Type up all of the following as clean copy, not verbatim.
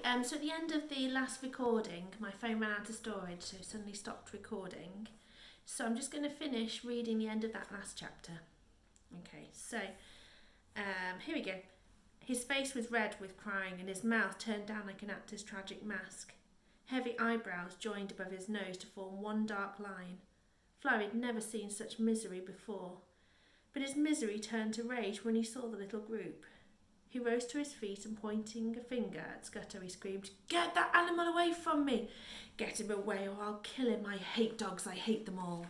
So at the end of the last recording, my phone ran out of storage, so it suddenly stopped recording. So I'm just going to finish reading the end of that last chapter. Okay, so here we go. His face was red with crying and his mouth turned down like an actor's tragic mask. Heavy eyebrows joined above his nose to form one dark line. Flavia had never seen such misery before, but his misery turned to rage when he saw the little group. He rose to his feet and pointing a finger at Scutto, he screamed, "Get that animal away from me! Get him away or I'll kill him. I hate dogs, I hate them all."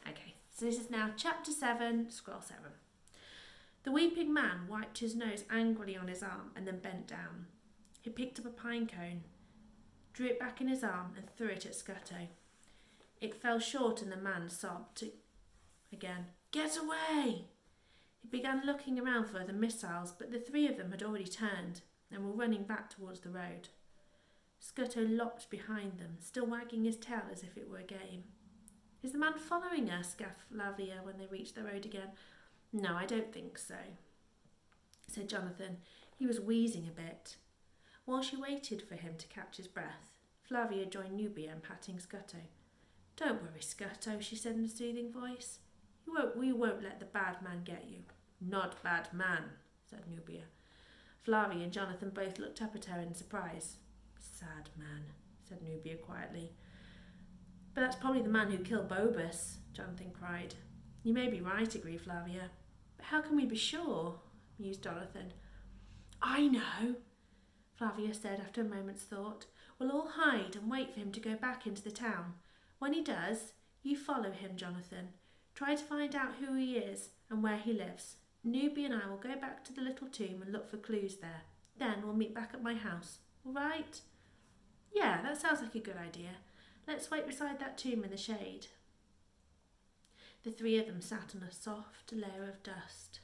Okay, so this is now chapter 7, scroll 7. The weeping man wiped his nose angrily on his arm and then bent down. He picked up a pine cone, drew it back in his arm and threw it at Scutto. It fell short and the man sobbed again, "Get away!" He began looking around for other missiles, but the 3 of them had already turned and were running back towards the road. Scutto lopped behind them, still wagging his tail as if it were a game. "Is the man following us?" gasped Flavia when they reached the road again. "No, I don't think so," said Jonathan. He was wheezing a bit. While she waited for him to catch his breath, Flavia joined Nubia in patting Scutto. "Don't worry, Scutto," she said in a soothing voice. We won't let the bad man get you." "Not bad man," said Nubia. Flavia and Jonathan both looked up at her in surprise. "Sad man," said Nubia quietly. "But that's probably the man who killed Bobus," Jonathan cried. "You may be right," agreed Flavia. "But how can we be sure?" mused Jonathan. "I know," Flavia said after a moment's thought. "We'll all hide and wait for him to go back into the town. When he does, you follow him, Jonathan. Try to find out who he is and where he lives. Nubia and I will go back to the little tomb and look for clues there. Then we'll meet back at my house. All right?" "Yeah, that sounds like a good idea. Let's wait beside that tomb in the shade." The 3 of them sat on a soft layer of dust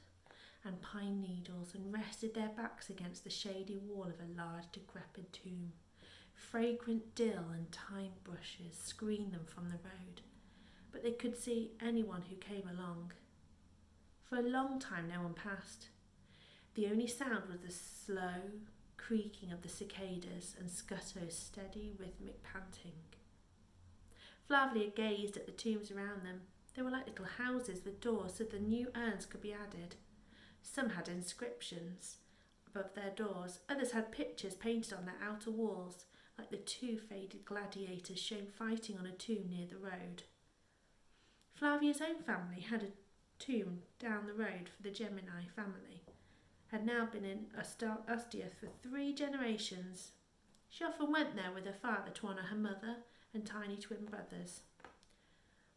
and pine needles and rested their backs against the shady wall of a large decrepit tomb. Fragrant dill and thyme bushes screened them from the road, but they could see anyone who came along. For a long time no one passed. The only sound was the slow creaking of the cicadas and Scutto's steady rhythmic panting. Flavia gazed at the tombs around them. They were like little houses with doors so the new urns could be added. Some had inscriptions above their doors, others had pictures painted on their outer walls, like the 2 faded gladiators shown fighting on a tomb near the road. Flavia's own family had a tomb down the road for the Gemini family, had now been in Ostia for 3 generations. She often went there with her father to honour her mother and tiny twin brothers.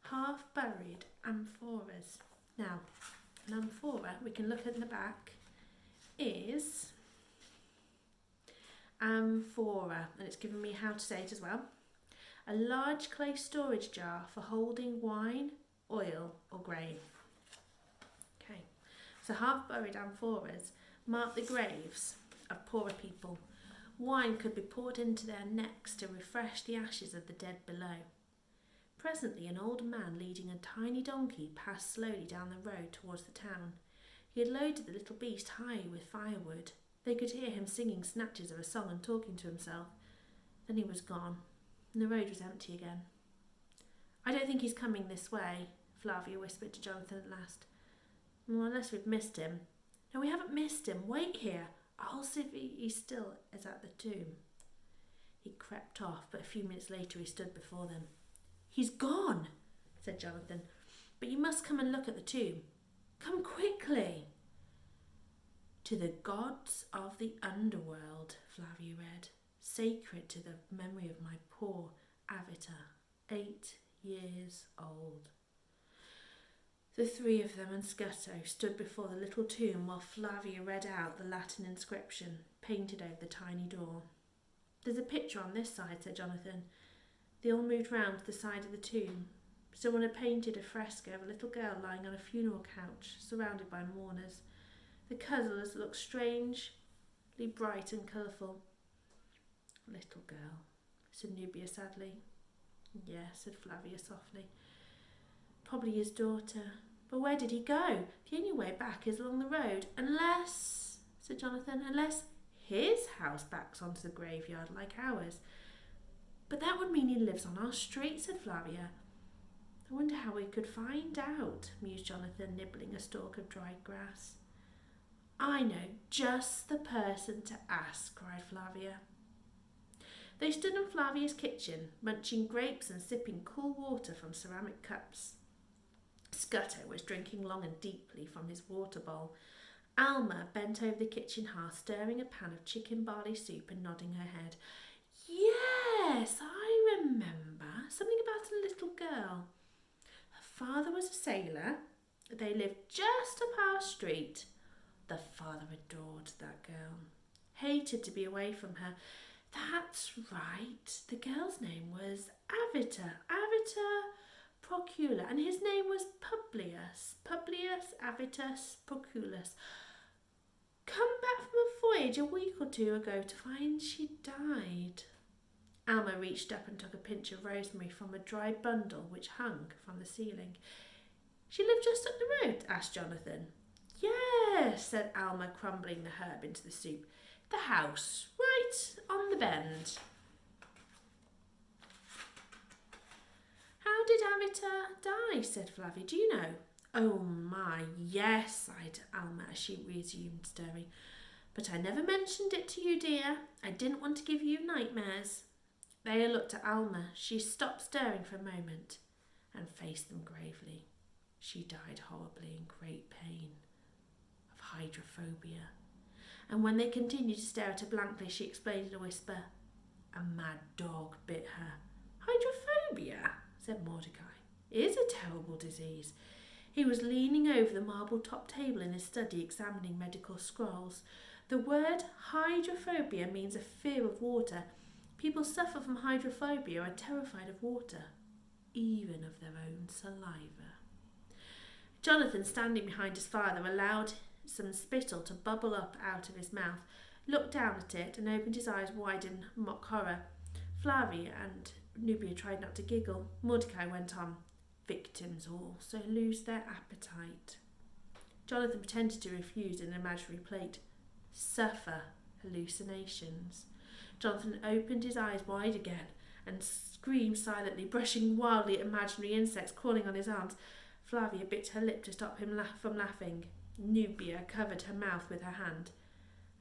Half-buried amphoras. Now, an amphora, we can look at the back, is amphora, and it's given me how to say it as well. A large clay storage jar for holding wine, oil or grain. Okay, so half-buried amphoras mark the graves of poorer people. Wine could be poured into their necks to refresh the ashes of the dead below. Presently an old man leading a tiny donkey passed slowly down the road towards the town. He had loaded the little beast high with firewood. They could hear him singing snatches of a song and talking to himself. Then he was gone, and the road was empty again. "I don't think he's coming this way," Flavia whispered to Jonathan at last. "Well, unless we've missed him." "No, we haven't missed him. Wait here. I'll see if he still is at the tomb." He crept off, but a few minutes later he stood before them. "He's gone," said Jonathan. "But you must come and look at the tomb. Come quickly." "To the gods of the underworld," Flavia read, "sacred to the memory of my poor Avita, 8 years old." The 3 of them and Scutto stood before the little tomb while Flavia read out the Latin inscription painted over the tiny door. "There's a picture on this side," said Jonathan. They all moved round to the side of the tomb. Someone had painted a fresco of a little girl lying on a funeral couch, surrounded by mourners. The colours looked strangely bright and colourful. "Little girl," said Nubia sadly. "Yes," said Flavia softly. "Probably his daughter. But where did he go? The only way back is along the road. Unless," said Jonathan, "unless His house backs onto the graveyard like ours. But that would mean he lives on our street, said Flavia. I wonder how we could find out, mused Jonathan, nibbling a stalk of dried grass. I know just the person to ask, cried Flavia. They stood in Flavia's kitchen, munching grapes and sipping cool water from ceramic cups. Scutto was drinking long and deeply from his water bowl. Alma bent over the kitchen hearth, stirring a pan of chicken barley soup and nodding her head. Yes, I remember. Something about a little girl. Her father was a sailor. They lived just up our street. The father adored that girl. Hated to be away from her. That's right. The girl's name was Avita Procula, and his name was Publius Avitus Proculus. Come back from a voyage a week or two ago to find she'd died. Alma reached up and took a pinch of rosemary from a dry bundle which hung from the ceiling. She lived just up the road, asked Jonathan. Yes, said Alma, crumbling the herb into the soup. The house, right on the bend. How did Avita die? Said Flavia. Do you know? Oh my, yes, sighed Alma as she resumed stirring. But I never mentioned it to you, dear. I didn't want to give you nightmares. They looked at Alma. She stopped stirring for a moment and faced them gravely. She died horribly in great pain of hydrophobia. And when they continued to stare at her blankly, she explained in a whisper, a mad dog bit her. Hydrophobia, said Mordecai, is a terrible disease. He was leaning over the marble-topped table in his study, examining medical scrolls. The word hydrophobia means a fear of water. People suffer from hydrophobia are terrified of water, even of their own saliva. Jonathan, standing behind his father, allowed some spittle to bubble up out of his mouth, looked down at it and opened his eyes wide in mock horror. Flavia and Nubia tried not to giggle. Mordecai went on. Victims also lose their appetite. Jonathan pretended to refuse an imaginary plate. Suffer hallucinations. Jonathan opened his eyes wide again and screamed silently, brushing wildly at imaginary insects crawling on his arms. Flavia bit her lip to stop him from laughing. Nubia covered her mouth with her hand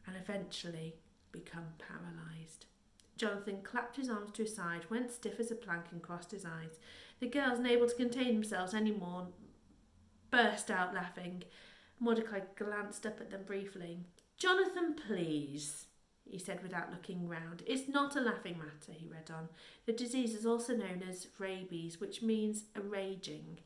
and eventually became paralysed. Jonathan clapped his arms to his side, went stiff as a plank and crossed his eyes. The girls, unable to contain themselves any more, burst out laughing. Mordecai glanced up at them briefly. Jonathan, please, he said without looking round. It's not a laughing matter, he read on. The disease is also known as rabies, which means a raging.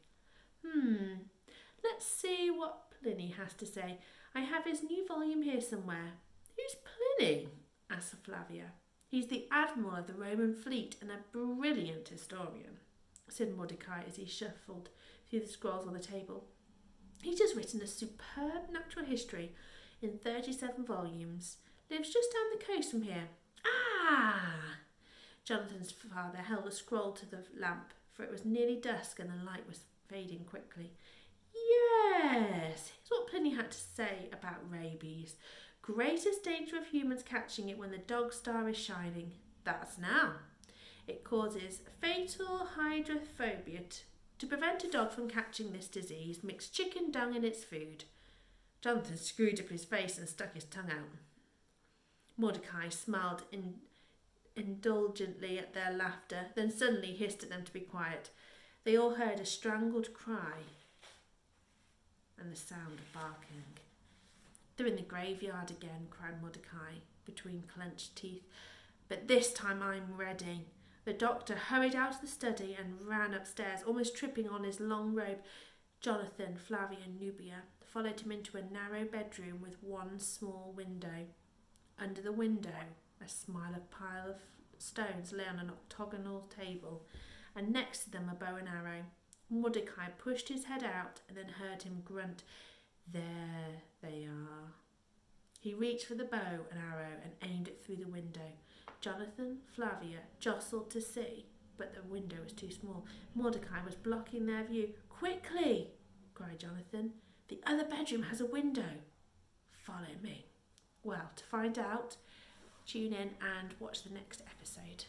Let's see what Pliny has to say. I have his new volume here somewhere. Who's Pliny? Asked Flavia. He's the admiral of the Roman fleet and a brilliant historian, said Mordecai as he shuffled through the scrolls on the table. He's just written a superb natural history in 37 volumes. Lives just down the coast from here. Ah! Jonathan's father held a scroll to the lamp, for it was nearly dusk and the light was fading quickly. Yes, here's what Pliny had to say about rabies. Greatest danger of humans catching it when the dog star is shining. That's now. It causes fatal hydrophobia. To prevent a dog from catching this disease, mix chicken dung in its food. Jonathan screwed up his face and stuck his tongue out. Mordecai smiled indulgently at their laughter, then suddenly hissed at them to be quiet. They all heard a strangled cry and the sound of barking. They're in the graveyard again, cried Mordecai between clenched teeth. But this time I'm ready. The doctor hurried out of the study and ran upstairs, almost tripping on his long robe. Jonathan, Flavia and Nubia followed him into a narrow bedroom with one small window. Under the window, a smiling pile of stones lay on an octagonal table, and next to them a bow and arrow. Mordecai pushed his head out and then heard him grunt, "There they are." He reached for the bow and arrow and aimed it through the window. Jonathan, Flavia jostled to see, but the window was too small. Mordecai was blocking their view. "Quickly!" cried Jonathan. "The other bedroom has a window." "Follow me." Well, to find out, tune in and watch the next episode.